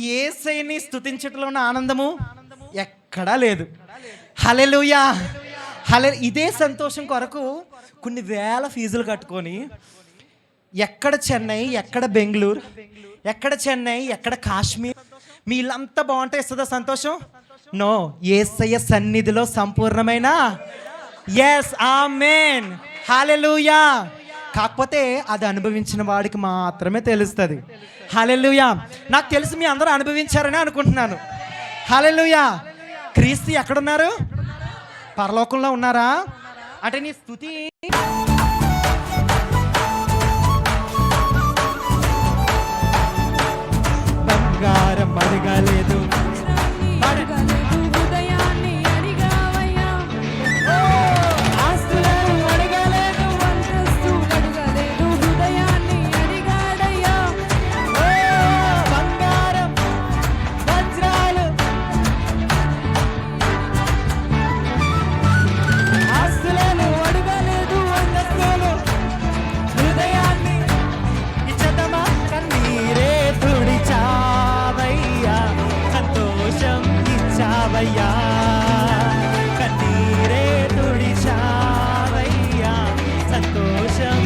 యేసయ్యని స్తుతించటంలో ఉన్న ఆనందము ఎక్కడా లేదు. హల్లెలూయా. ఇదే సంతోషం కొరకు కొన్ని వేల ఫీజులు కట్టుకొని ఎక్కడ చెన్నై, ఎక్కడ బెంగళూరు, ఎక్కడ చెన్నై, ఎక్కడ కాశ్మీర్, మీ ఇల్లంతా బాగుంటే ఇస్తుందా సంతోషం? నో. యేసయ్య సన్నిధిలో సంపూర్ణమైన ఎస్, ఆమేన్, హల్లెలూయా. కాకపోతే అది అనుభవించిన వాడికి మాత్రమే తెలుస్తుంది. హల్లెలూయా. నాకు తెలిసి మీ అందరూ అనుభవించారని అనుకుంటున్నాను. హల్లెలూయా. క్రీస్తు ఎక్కడున్నారు? పరలోకంలో ఉన్నారా? అంటే నీ స్తుతి బంగారం అడగలేదు, కన్నీరే తుడిచావయ్యా, సంతోషం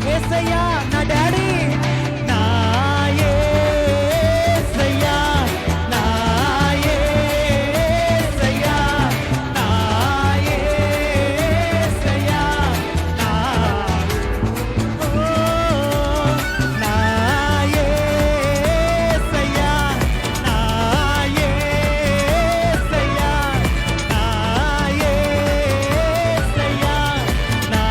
యేసయ్యా నా డాడీ, నా యేసయ్యా, నా యేసయ్యా, నా యేసయ్యా, నా నా యేసయ్యా, నా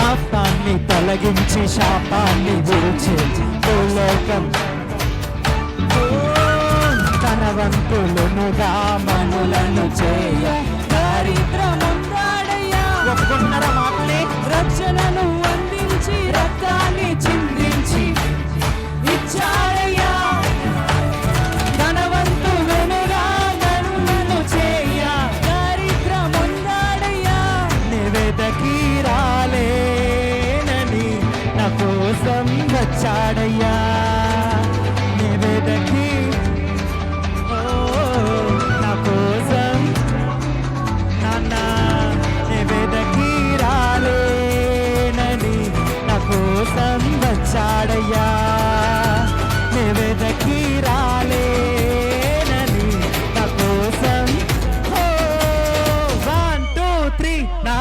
పాపాన్ని తొలగించి శాపాన్ని విడిచి భూలోకం ధనవంతులునుగా మనులను చేయ దరిద్రముందాడయ్యా ఒప్పుకున్నార మాటలే రక్షణను అందించి రక్తాన్ని చిందించి ఇచ్చాడయ్యా ధనవంతులునుగా మనులను చేయ దరిద్రముందాడయ్యా నివేదకి రాలేనని నా కోసం వచ్చాడయ్యా నివేదకి నా కోసం నాన్న నివేదకి రాలేనని నా కోసం వచ్చాడయ్యా నివేదకి రాలేనని నా కోసం 1 2 3 నా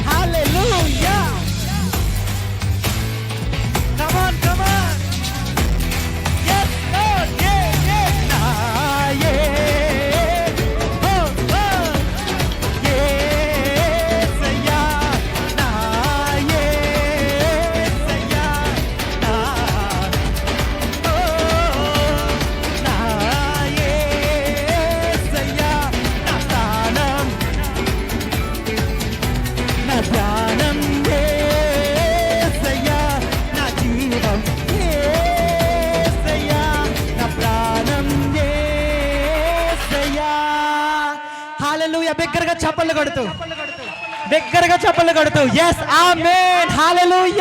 Hallelujah. Come on, come on. Yes, Lord, yeah, yeah. Nah, yeah. Oh, oh. Yes, yeah. Nah, yes, yeah. Nah. Oh, nah, yes, yeah. Na stanam. నా ధ్యానం యేసయ్యా నా జీవం యేసయ్యా నా ప్రాణం యేసయ్యా హల్లెలూయా బిగ్గరగా చప్పట్లు కొడుతూ yes ఆమేన్ హల్లెలూయా